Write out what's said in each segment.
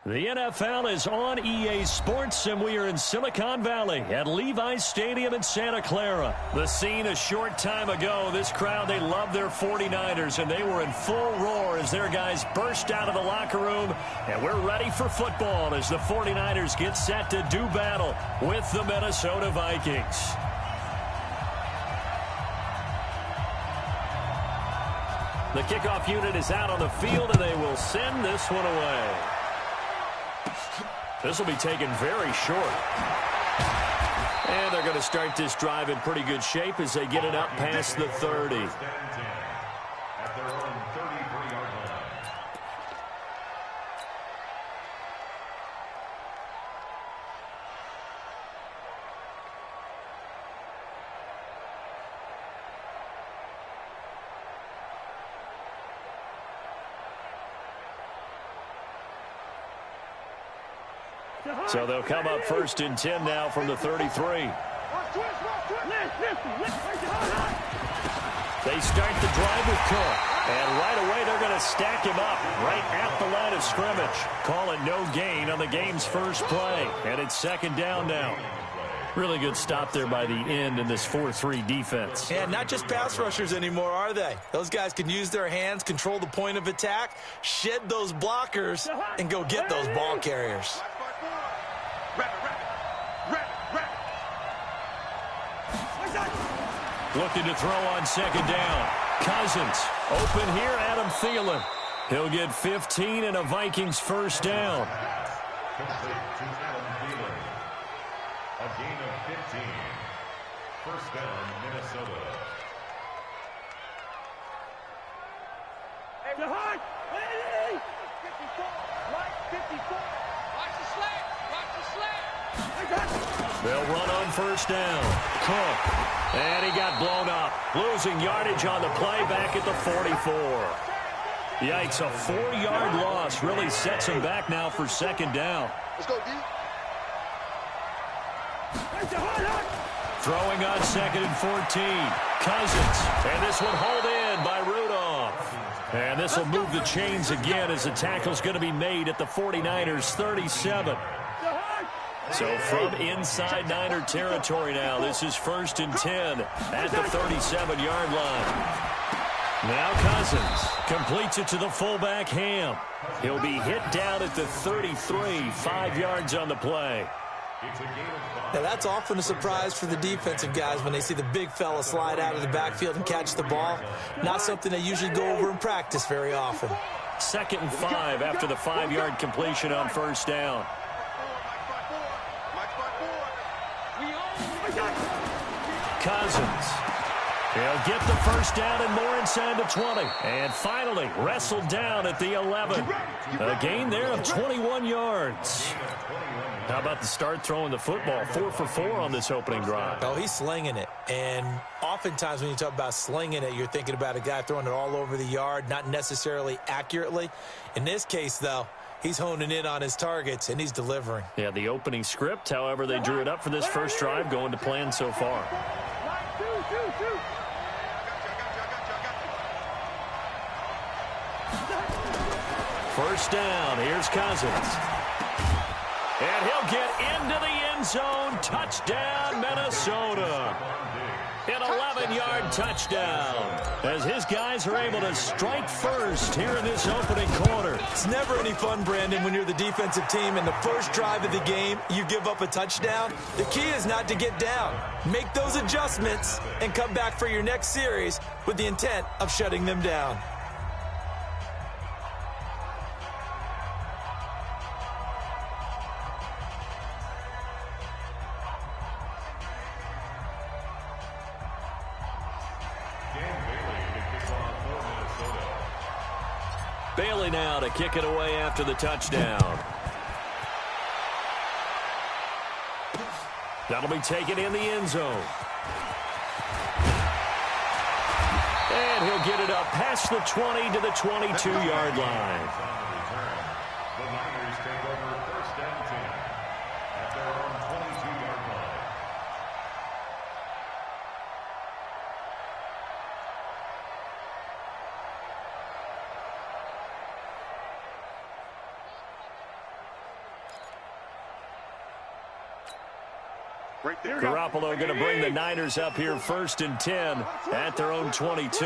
The NFL is on EA Sports, and we are in Silicon Valley at Levi's Stadium in Santa Clara. The scene a short time ago, this crowd, they love their 49ers, and they were in full roar as their guys burst out of the locker room, and we're ready for football as the 49ers get set to do battle with the Minnesota Vikings. The kickoff unit is out on the field, and they will send this one away. This will be taken very short. And they're going to start this drive in pretty good shape as they get it up past the 30. At their own 33-yard line. So they'll come up 1st and 10 now from the 33. They start the drive with Cook. And right away they're going to stack him up right at the line of scrimmage. Call it no gain on the game's first play. And it's 2nd down now. Really good stop there by the end in this 4-3 defense. Yeah, not just pass rushers anymore, are they? Those guys can use their hands, control the point of attack, shed those blockers, and go get those ball carriers. Looking to throw on 2nd down. Cousins open here, Adam Thielen. He'll get 15 and a Vikings 1st down. Complete to Adam Thielen. A gain of 15. 1st down, Minnesota. Hey, behind! Hey! 54! Right, 54! Watch the slant! Watch the slant! They'll run on 1st down. Cook. And he got blown up. Losing yardage on the play back at the 44. Yikes, a 4-yard loss really sets him back now for 2nd down. Let's go, D. Throwing on 2nd and 14. Cousins. And this one hauled in by Rudolph. And this will move the chains again as the tackle's going to be made at the 49ers 37. So from inside Niner territory now, this is 1st and 10 at the 37-yard line. Now Cousins completes it to the fullback Ham. He'll be hit down at the 33, 5 yards on the play. Now that's often a surprise for the defensive guys when they see the big fella slide out of the backfield and catch the ball. Not something they usually go over in practice very often. 2nd and 5 after the 5-yard completion on 1st down. Cousins. He'll get the 1st down and more inside the 20. And finally wrestled down at the 11. A gain there of 21 yards. How about the start throwing the football? 4 for 4 on this opening drive. Oh, he's slinging it. And oftentimes when you talk about slinging it, you're thinking about a guy throwing it all over the yard, not necessarily accurately. In this case, though, he's honing in on his targets, and he's delivering. Yeah, the opening script, however, they drew it up for this first drive, going to plan so far. First down, here's Cousins. And he'll get into the end zone. Touchdown, Minnesota. An 11-yard touchdown as his guys are able to strike first here in this opening quarter. It's never any fun, Brandon, when you're the defensive team and the first drive of the game, you give up a touchdown. The key is not to get down. Make those adjustments and come back for your next series with the intent of shutting them down. Bailey now to kick it away after the touchdown. That'll be taken in the end zone. And he'll get it up past the 20 to the 22-yard line. The Niners take over 1st and 10 at their own 22-yard line. Garoppolo going to bring the Niners up here 1st and 10 at their own 22.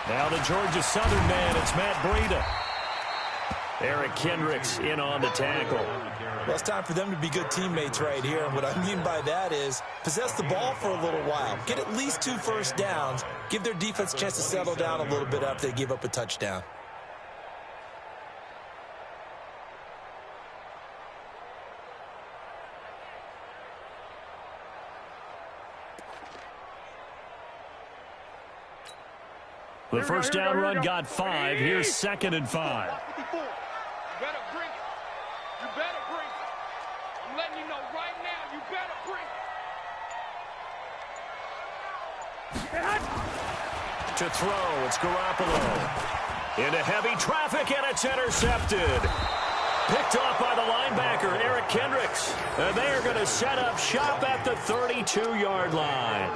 Now the Georgia Southern man, it's Matt Breida. Eric Kendricks in on the tackle. Well, it's time for them to be good teammates right here. And what I mean by that is possess the ball for a little while. Get at least 2 first downs. Give their defense a chance to settle down a little bit after they give up a touchdown. The first down run got 5. Here's 2nd and 5. You better bring it. You better bring it. I'm letting you know right now, you better bring it. To throw, it's Garoppolo. Into heavy traffic, and it's intercepted. Picked off by the linebacker, Eric Kendricks. And they are going to set up shop at the 32-yard line.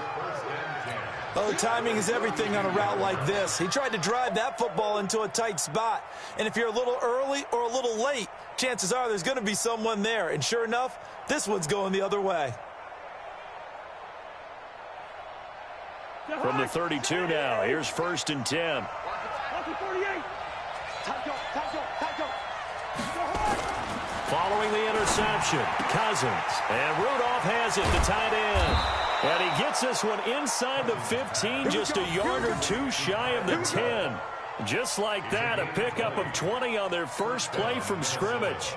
Oh, timing is everything on a route like this. He tried to drive that football into a tight spot. And if you're a little early or a little late, chances are there's going to be someone there. And sure enough, this one's going the other way. From the 32 now, here's 1st and 10. Following the interception, Cousins. And Rudolph has it, the tight end. And he gets this one inside the 15, just a yard or 2 shy of the 10. Just like that, a pickup of 20 on their first play from scrimmage.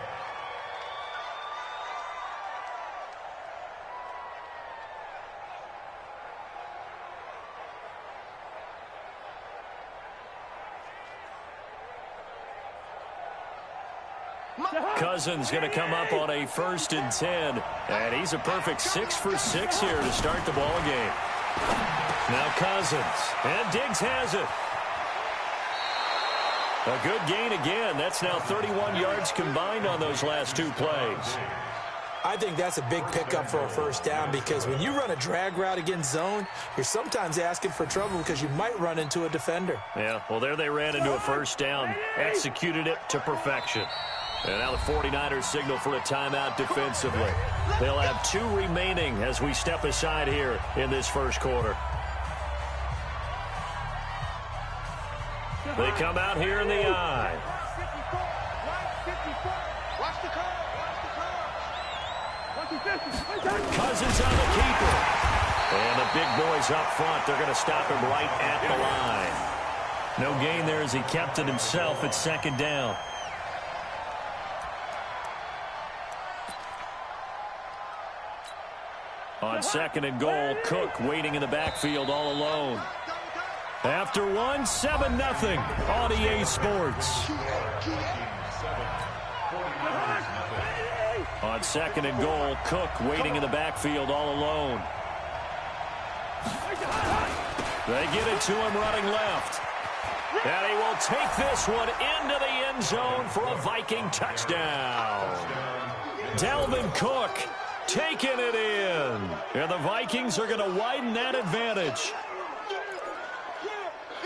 Cousins going to come up on a 1st and 10. And he's a perfect 6 for 6 here to start the ball game. Now Cousins. And Diggs has it. A good gain again. That's now 31 yards combined on those last 2 plays. I think that's a big pickup for a first down because when you run a drag route against zone, you're sometimes asking for trouble because you might run into a defender. Yeah, well, there they ran into a first down, executed it to perfection. And now the 49ers signal for a timeout defensively. They'll have 2 remaining as we step aside here in this first quarter. They come out here in the I. Cousins on the keeper. And the big boys up front, they're going to stop him right at the line. No gain there as he kept it himself at 2nd down. On 2nd and goal, Cook waiting in the backfield all alone. After 1, 7-0 on EA Sports. On 2nd and goal, Cook waiting in the backfield all alone. They get it to him running left. And he will take this one into the end zone for a Viking touchdown. Dalvin Cook taking it in. And the Vikings are going to widen that advantage.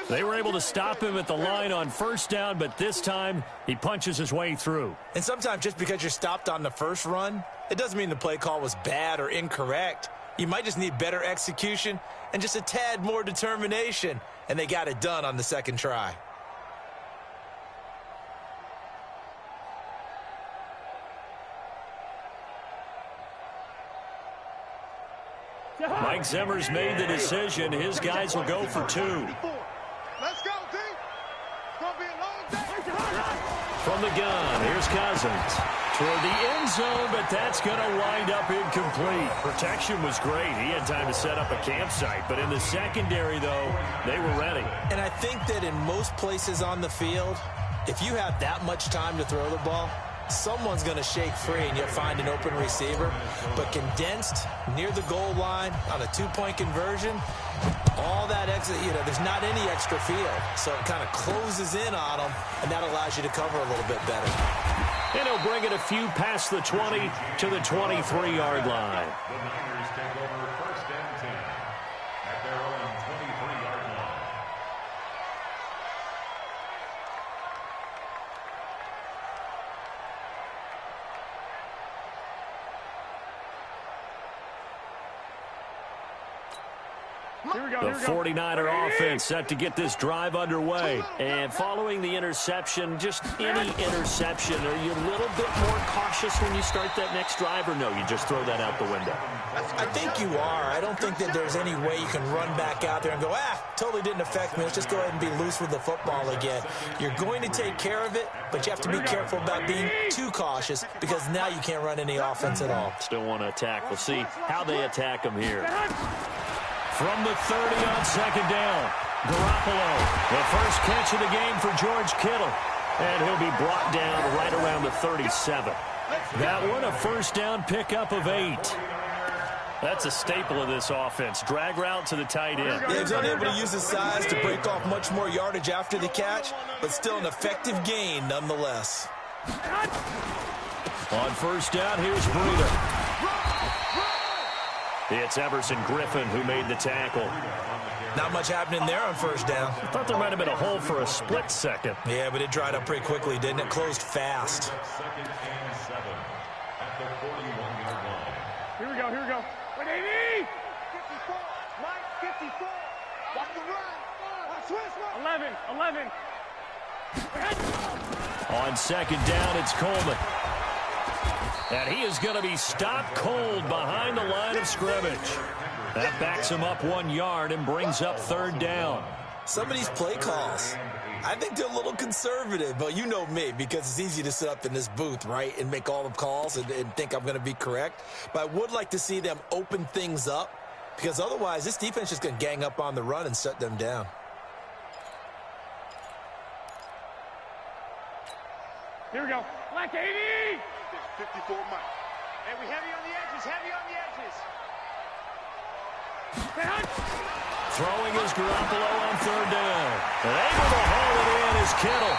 They were able to stop him at the line on first down, but this time he punches his way through. And sometimes just because you're stopped on the first run, it doesn't mean the play call was bad or incorrect. You might just need better execution and just a tad more determination, and they got it done on the 2nd try. Mike Zimmer's made the decision. His guys will go for 2. Let's go, D. It's going to be a long day. From the gun, here's Cousins. Toward the end zone, but that's going to wind up incomplete. Protection was great. He had time to set up a campsite, but in the secondary, though, they were ready. And I think that in most places on the field, if you have that much time to throw the ball, someone's going to shake free and you'll find an open receiver. But condensed near the goal line on a 2-point conversion, all that exit, there's not any extra field. So it kind of closes in on them, and that allows you to cover a little bit better. And he'll bring it a few past the 20 to the 23-yard line. The Niners take over 1st and 10 at their own 23-yard line. The 49er offense set to get this drive underway. And following the interception, just any interception, are you a little bit more cautious when you start that next drive, or no, you just throw that out the window? I think you are. I don't think that there's any way you can run back out there and go, totally didn't affect me. Let's just go ahead and be loose with the football again. You're going to take care of it, but you have to be careful about being too cautious because now you can't run any offense at all. Still want to attack. We'll see how they attack them here. From the 30 on second down, Garoppolo, the first catch of the game for George Kittle. And he'll be brought down right around the 37. That one, a first down pickup of 8. That's a staple of this offense. Drag route to the tight end. Yeah, he's unable to use his size to break off much more yardage after the catch, but still an effective gain nonetheless. On first down, here's Breida. It's Everson Griffin who made the tackle. Not much happening there on first down. I thought there might have been a hole for a split second. Yeah, but it dried up pretty quickly, didn't it? Closed fast. Second and 7 at the 41-yard line. Here we go. 180! 54, Mike, 54. Watch the run. Watch this one. 11. On second down, it's Coleman. And he is going to be stopped cold behind the line of scrimmage. That backs him up 1 yard and brings up third down. Some of these play calls, I think they're a little conservative, but you know me, because it's easy to sit up in this booth, right, and make all the calls and think I'm going to be correct. But I would like to see them open things up, because otherwise this defense is just going to gang up on the run and shut them down. Here we go. Black 80! 54 Mike. And we heavy on the edges, Throwing is Garoppolo on third down. And able to haul it in is Kittle.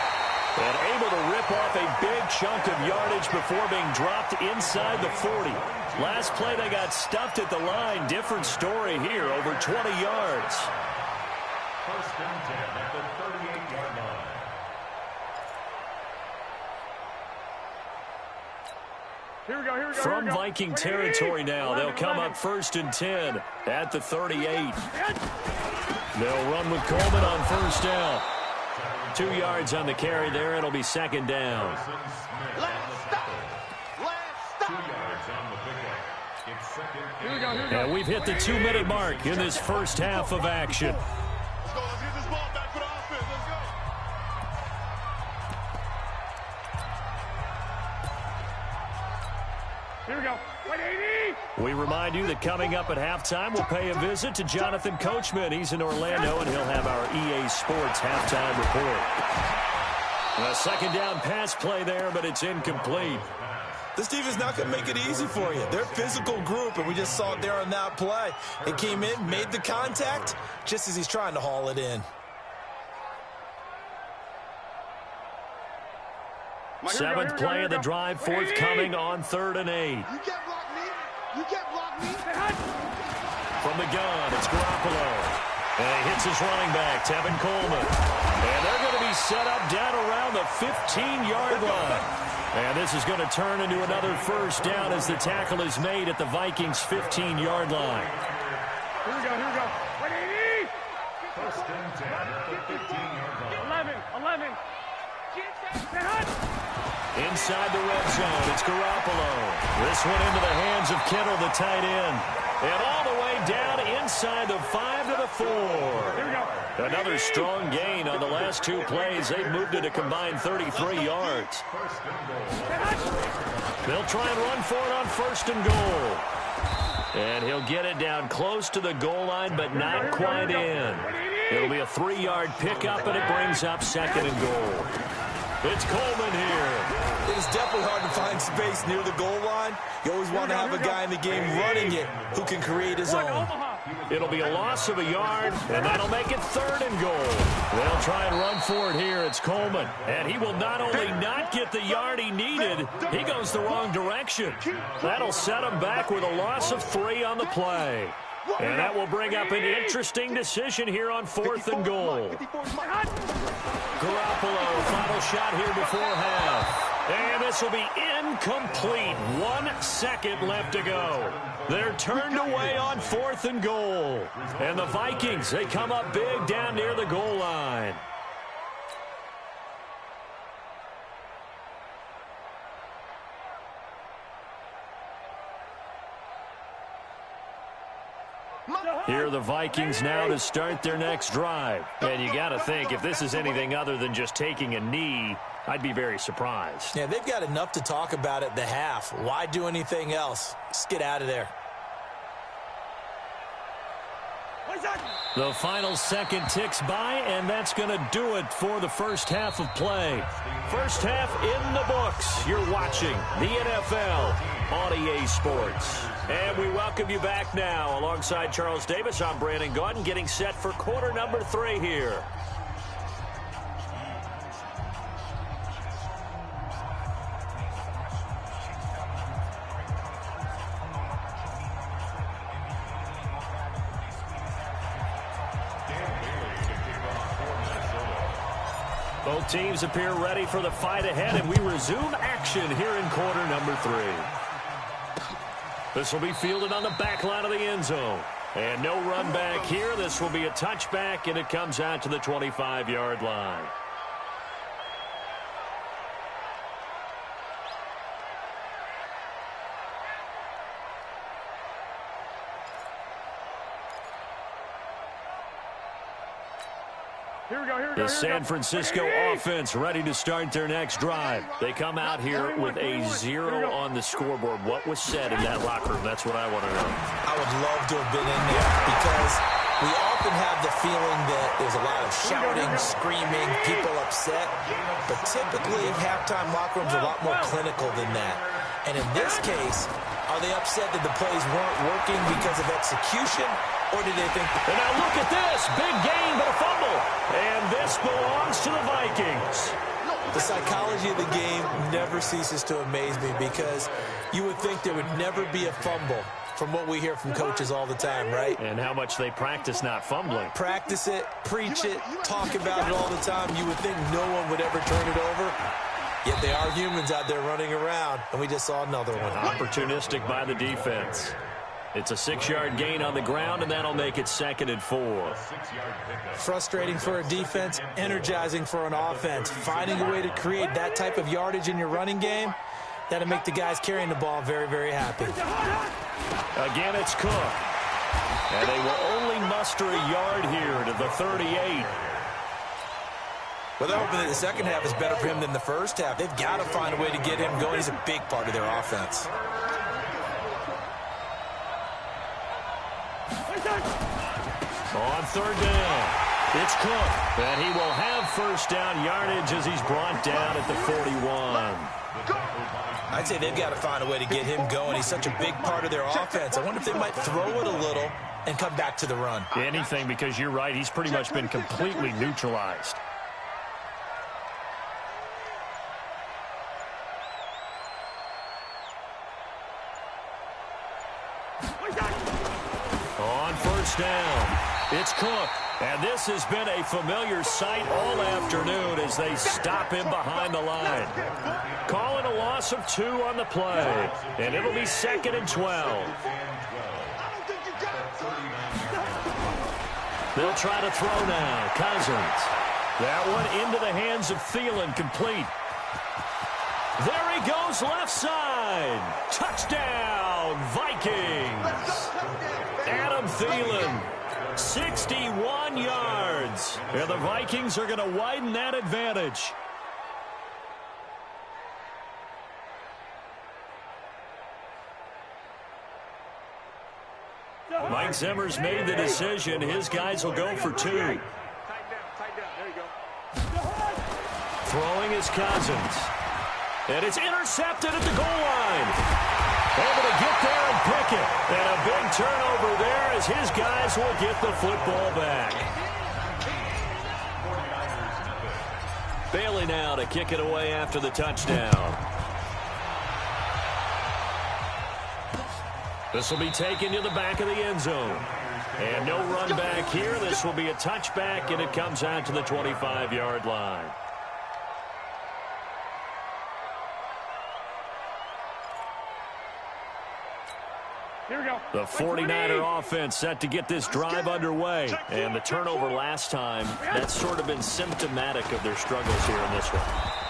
And able to rip off a big chunk of yardage before being dropped inside the 40. Last play they got stuffed at the line. Different story here, over 20 yards. First and 10 at the 38-yard line. Here we go. From Viking territory now, they'll come up first and 10 at the 38. They'll run with Coleman on first down. 2 yards on the carry there. It'll be second down. Last stop. 2 yards on the pickup. It's second. Here we go. And we've hit the 2-minute mark in this first half of action. Let's go. Let's get this ball back for the offense. Let's go. Here we go. 180. We remind you that coming up at halftime, we'll pay a visit to Jonathan Coachman. He's in Orlando, and he'll have our EA Sports halftime report. A second down pass play there, but it's incomplete. This defense is not going to make it easy for you. They're a physical group, and we just saw it there on that play. It came in, made the contact, just as he's trying to haul it in. Seventh play of the drive, forthcoming on 3rd and 8. You can't block me. You can't block me. From the gun, it's Garoppolo. And he hits his running back, Tevin Coleman. And they're going to be set up down around the 15-yard line. And this is going to turn into another first down as the tackle is made at the Vikings' 15-yard line. Here we go. 180. First and 10 at the 15-yard line. 11. Inside the red zone, it's Garoppolo. This one into the hands of Kittle, the tight end. And all the way down inside the 5 to the 4. Here we go. Another strong gain on the last 2 plays. They've moved it a combined 33 yards. First and goal. They'll try and run for it on first and goal. And he'll get it down close to the goal line, but not quite in. It'll be a 3-yard pickup, and it brings up second and goal. It's Coleman here. It is definitely hard to find space near the goal line. You always want to have a guy in the game running it who can create his own. It'll be a loss of a yard, and that'll make it 3rd and goal. They'll try and run for it here. It's Coleman. And he will not only not get the yard he needed, he goes the wrong direction. That'll set him back with a loss of 3 on the play. And that will bring up an interesting decision here on 4th and goal. Garoppolo, final shot here before half. And this will be incomplete. 1 second left to go. They're turned away on 4th and goal. And the Vikings, they come up big down near the goal line. Here are the Vikings now to start their next drive. And you got to think, if this is anything other than just taking a knee, I'd be very surprised. Yeah, they've got enough to talk about at the half. Why do anything else? Just get out of there. The final second ticks by, and that's going to do it for the first half of play. First half in the books. You're watching the NFL on EA Sports. And we welcome you back now. Alongside Charles Davis, I'm Brandon Gaudin, getting set for quarter number 3 here. Both teams appear ready for the fight ahead, and we resume action here in quarter number 3. This will be fielded on the back line of the end zone. And no run back here. This will be a touchback, and it comes out to the 25-yard line. The San Francisco offense ready to start their next drive. They come out here with a 0 on the scoreboard. What was said in that locker room? That's what I want to know. I would love to have been in there because we often have the feeling that there's a lot of shouting, screaming, people upset. But typically, halftime locker rooms are a lot more clinical than that. And in this case, are they upset that the plays weren't working because of execution? Or did they think... And now look at this. Big gain, but a fumble. And this belongs to the Vikings. The psychology of the game never ceases to amaze me because you would think there would never be a fumble from what we hear from coaches all the time, right? And how much they practice not fumbling. Practice it, preach it, talk about it all the time. You would think no one would ever turn it over. Yet they are humans out there running around, and we just saw another one. Opportunistic by the defense. It's a 6-yard gain on the ground, and that'll make it 2nd and 4. Frustrating for a defense, energizing for an offense. Finding a way to create that type of yardage in your running game, that'll make the guys carrying the ball very, very happy. Again, it's Cook. And they will only muster a yard here to the 38. Well, they're hoping that the second half is better for him than the first half. They've got to find a way to get him going. He's a big part of their offense. On 3rd down, it's Cook. And he will have first down yardage as he's brought down at the 41. I'd say they've got to find a way to get him going. He's such a big part of their offense. I wonder if they might throw it a little and come back to the run. Anything, because you're right. He's pretty much been completely neutralized. On 1st down, it's Cook. And this has been a familiar sight all afternoon as they stop him behind the line. Calling a loss of 2 on the play. And it'll be 2nd and 12. They'll try to throw now. Cousins. That one into the hands of Thielen, complete. There he goes, left side. Touchdown, Vikings. Adam Thielen, 61 yards. And the Vikings are going to widen that advantage. Mike Zimmer's made the decision. His guys will go for 2. Tight down. There you go. Throwing is Cousins. And it's intercepted at the goal line. Able to get there and pick it. And a big turnover there as his guys will get the football back. Bailey now to kick it away after the touchdown. This will be taken to the back of the end zone. And no run back here. This will be a touchback, and it comes out to the 25-yard line. Here we go. The 49er offense set to get this drive underway. And the turnover last time, that's sort of been symptomatic of their struggles here in this one.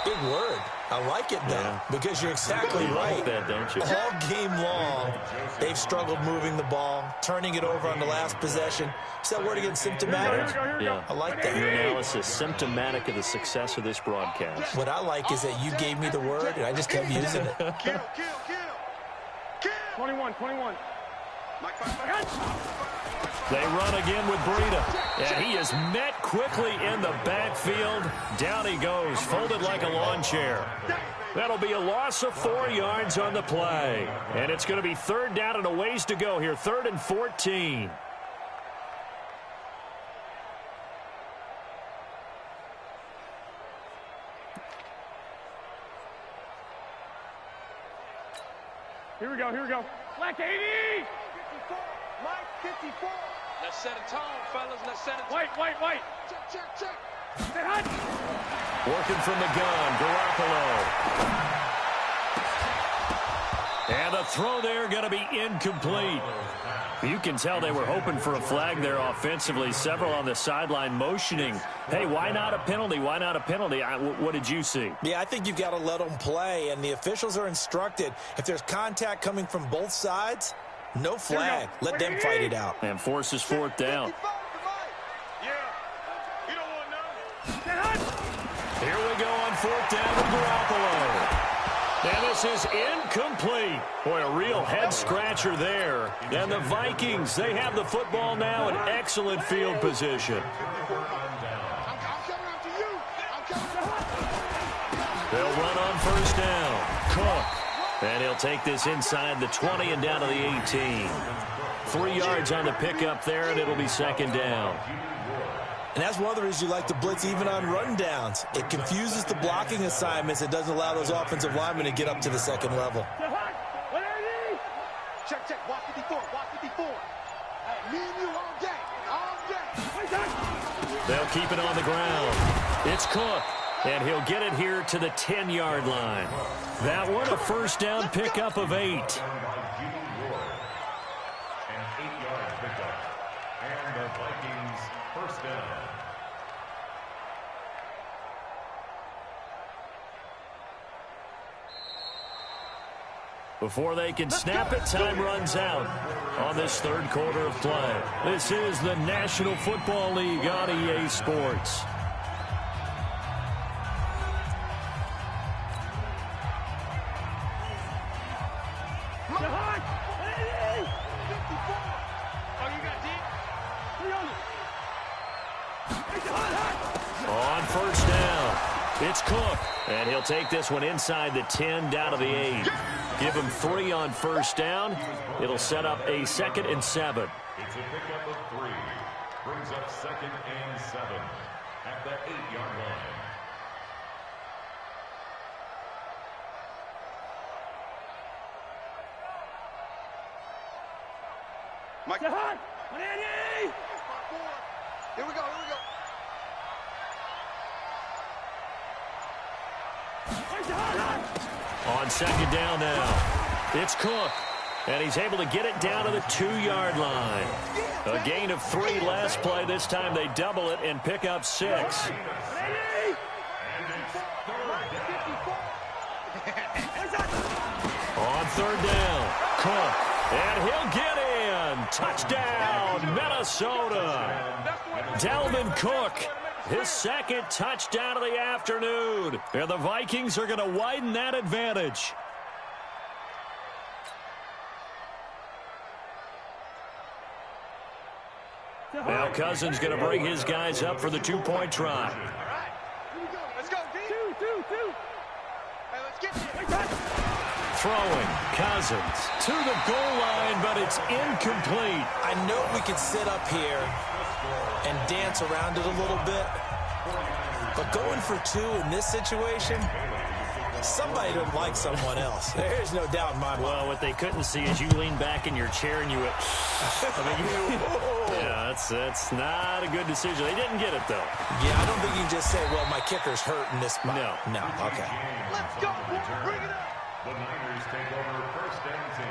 Big word. I like it, though, because you're exactly right. Like that, don't you? All game long, they've struggled moving the ball, turning it over on the last possession. Is that word again, symptomatic? Yeah. I like that. Your analysis, symptomatic of the success of this broadcast. What I like is that you gave me the word, and I just kept using it. Kill. 21. They run again with Breida. And he is met quickly in the backfield. Down he goes, folded like a lawn chair. That'll be a loss of 4 yards on the play. And it's going to be 3rd down and a ways to go here. 3rd and 14. Here we go. Black 80. 54. Mike 54. Let's set a tone, fellas. Let's set a tone. White. Check. Stay hot. Working from the gun, Garoppolo. And the throw there going to be incomplete. You can tell they were hoping for a flag there offensively. Several on the sideline motioning. Hey, why not a penalty? Why not a penalty? What did you see? Yeah, I think you've got to let them play, and the officials are instructed. If there's contact coming from both sides, no flag. Let them fight it out. And forces 4th down. Here we go on 4th down with Garoppolo. And this is incomplete. Boy, a real head-scratcher there. And the Vikings, they have the football now in excellent field position. They'll run on 1st down. Cook. And he'll take this inside the 20 and down to the 18. 3 yards on the pickup there, and it'll be 2nd down. And that's one of the reasons you like to blitz even on run downs. It confuses the blocking assignments. It doesn't allow those offensive linemen to get up to the 2nd level. Check. Walk 54. Me and you all day. They'll keep it on the ground. It's Cook. And he'll get it here to the 10-yard line. That one a 1st down pickup of 8. An 8-yard pickup. And the Vikings 1st down. Before they can snap it, time runs out on this 3rd quarter of play. This is the National Football League on EA Sports. On 1st down, it's Cook. And he'll take this one inside the 10 down to the 8. Give him 3 on 1st down. It'll set up a 2nd and 7. It's a pickup of 3. Brings up 2nd and 7 at the 8-yard line. Mike. Hot. 180. Here we go. On 2nd down now, it's Cook. And he's able to get it down to the 2-yard line. A gain of 3 last play. This time they double it and pick up 6. And it's 3rd down. On 3rd down, Cook. And he'll get in. Touchdown, Minnesota. Dalvin Cook. His 2nd touchdown of the afternoon. And the Vikings are going to widen that advantage. Now Cousins going to bring his guys up for the 2-point try. Let's go. 2. Hey, let's get it. Throwing, Cousins to the goal line, but it's incomplete. I know we could sit up here and dance around it a little bit, but going for 2 in this situation, somebody doesn't like someone else. There's no doubt in my mind. Well, what they couldn't see is you lean back in your chair and you went, yeah, that's not a good decision. They didn't get it, though. Yeah, I don't think you can just say, well, my kicker's hurt in this spot. No, okay. Let's go. Bring it up. The Niners take over 1st and 10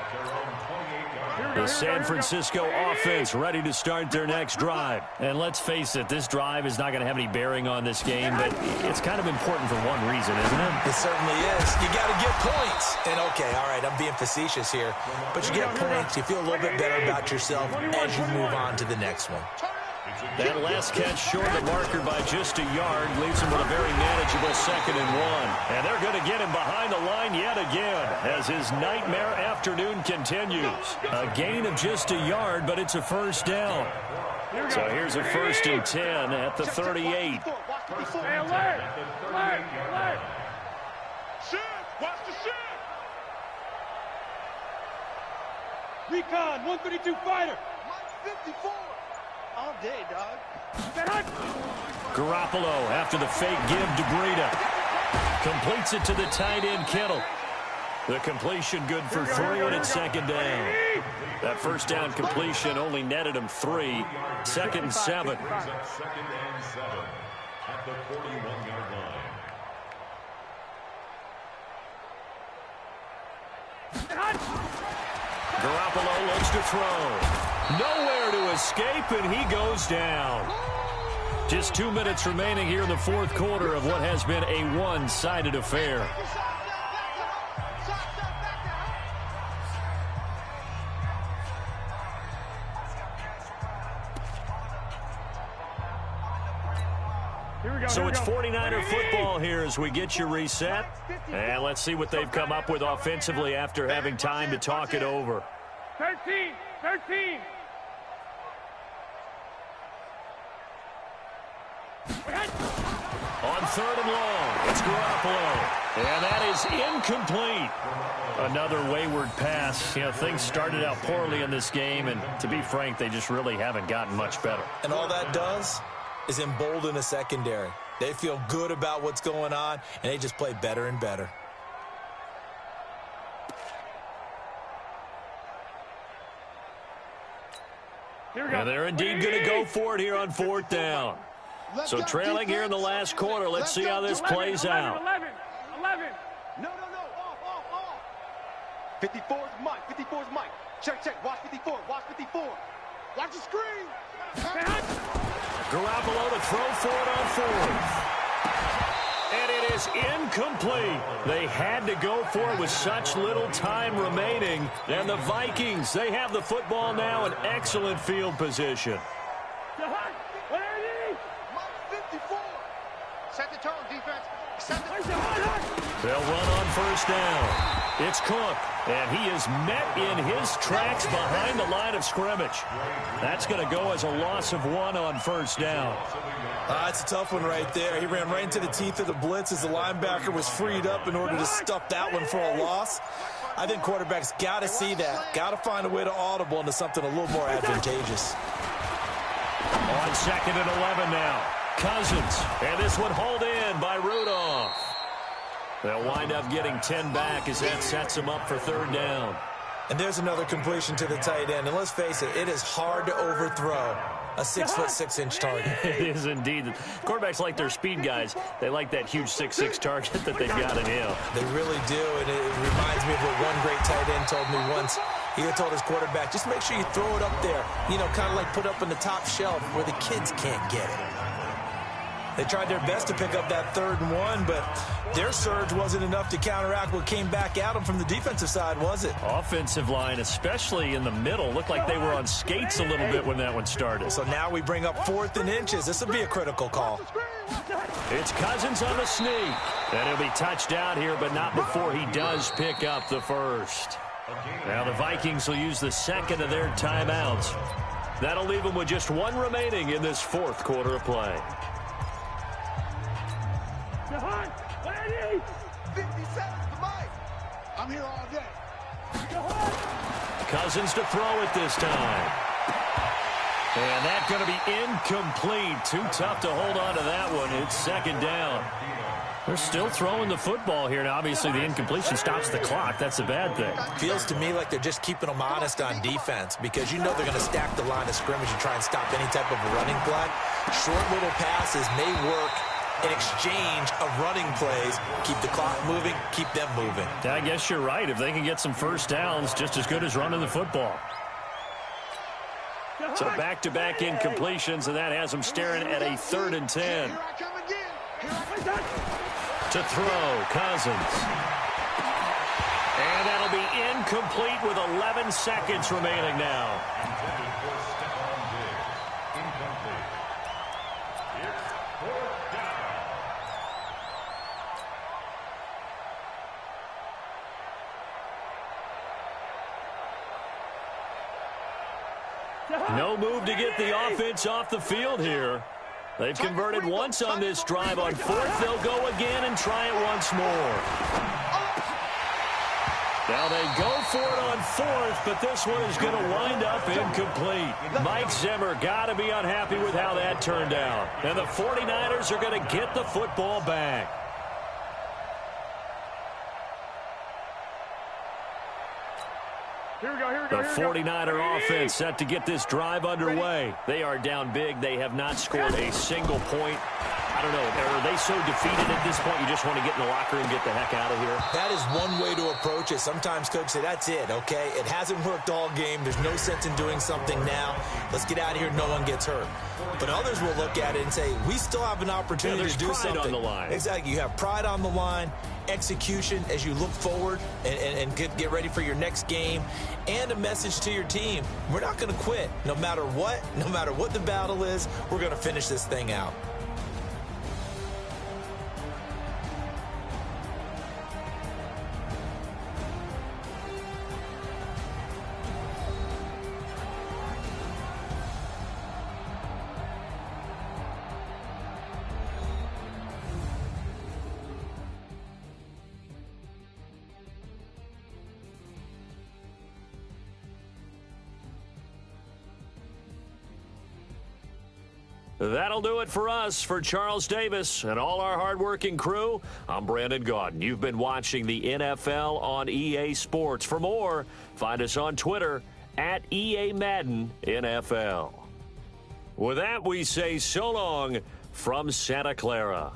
at their own 28-yard line. The San Francisco offense ready to start their next drive. And let's face it, this drive is not going to have any bearing on this game, but it's kind of important for one reason, isn't it? It certainly is. You got to get points. And, okay, all right, I'm being facetious here, but you get points, you feel a little bit better about yourself as you move on to the next one. That last catch short of the marker by just a yard leaves him with a very manageable 2nd and 1. And they're going to get him behind the line yet again as his nightmare afternoon continues. A gain of just a yard, but it's a first down. So here's a 1st and 10 at the 38. Hey, alert! Alert! Shoot! Watch the shoot! Recon, 132 fighter. 54. All day, dog. Garoppolo after the fake give to Breida. Completes it to the tight end, Kittle. The completion good for 3 and it's 2nd down. That first down completion only netted him 3. 2nd and 7. 2nd and 7 at the 41-yard line. Garoppolo looks to throw. Nowhere to escape, and he goes down. Just 2 minutes remaining here in the 4th quarter of what has been a one-sided affair. So it's 49er football here as we get you reset. And let's see what they've come up with offensively after having time to talk it over. 13. On 3rd and long, it's Garoppolo. And that is incomplete. Another wayward pass. You know, things started out poorly in this game, and to be frank, they just really haven't gotten much better. And all that does is embolden a secondary. They feel good about what's going on, and they just play better and better. And they're indeed going to go for it here on 4th down. So trailing here in the last quarter. Let's see how this plays out. 11. No. Off. 54's Mike. Check. Watch 54. Watch the screen. Garoppolo to throw for it on 4th. And it is incomplete. They had to go for it with such little time remaining. And the Vikings, they have the football now in excellent field position. Set the tone, defense. They'll run on 1st down. It's Cook, and he is met in his tracks behind the line of scrimmage. That's going to go as a loss of 1 on 1st down. It's a tough one right there. He ran right into the teeth of the blitz as the linebacker was freed up in order to stuff that one for a loss. I think quarterbacks got to see that. Got to find a way to audible into something a little more advantageous. On 2nd and 11 now. Cousins, and this one hauled in by Rudolph. They'll wind up getting 10 back as that sets them up for 3rd down. And there's another completion to the tight end. And let's face it is hard to overthrow a 6'6" target. It is indeed. Quarterbacks like their speed guys. They like that huge 6'6" target that they've got in him. They really do, and it reminds me of what one great tight end told me once. He had told his quarterback, just make sure you throw it up there, you know, kind of like put up on the top shelf where the kids can't get it. They tried their best to pick up that 3rd and 1, but their surge wasn't enough to counteract what came back at them from the defensive side, was it? Offensive line, especially in the middle, looked like they were on skates a little bit when that one started. So now we bring up 4th and inches. This will be a critical call. It's Cousins on the sneak. And he'll be touched out here, but not before he does pick up the 1st. Now the Vikings will use the 2nd of their timeouts. That'll leave them with just 1 remaining in this 4th quarter of play. 57 to Mike. I'm here all day. Cousins to throw it this time. And that's going to be incomplete. Too tough to hold on to that one. It's 2nd down. They're still throwing the football here. Now, obviously, the incompletion stops the clock. That's a bad thing. Feels to me like they're just keeping them honest on defense because you know they're going to stack the line of scrimmage and try and stop any type of running play. Short little passes may work an exchange of running plays. Keep the clock moving, keep them moving. I guess you're right. If they can get some first downs, just as good as running the football. So back-to-back incompletions, and that has them staring at a 3rd and 10. To throw, Cousins. And that'll be incomplete with 11 seconds remaining now. No move to get the offense off the field here. They've converted once on this drive. On 4th, they'll go again and try it once more. Now they go for it on 4th, but this one is going to wind up incomplete. Mike Zimmer got to be unhappy with how that turned out. And the 49ers are going to get the football back. Here we go, here we go, The 49er offense set to get this drive underway. They are down big. They have not scored a single point. I don't know. Are they so defeated at this point you just want to get in the locker room and get the heck out of here? That is one way to approach it. Sometimes coaches say, that's it, okay? It hasn't worked all game. There's no sense in doing something now. Let's get out of here. No one gets hurt. But others will look at it and say, we still have an opportunity to do something. There's pride on the line. Exactly. You have pride on the line, execution as you look forward and get ready for your next game, and a message to your team. We're not going to quit. No matter what the battle is, we're going to finish this thing out. That'll do it for us. For Charles Davis and all our hardworking crew, I'm Brandon Gaudin. You've been watching the NFL on EA Sports. For more, find us on Twitter at EA Madden NFL. With that, we say so long from Santa Clara.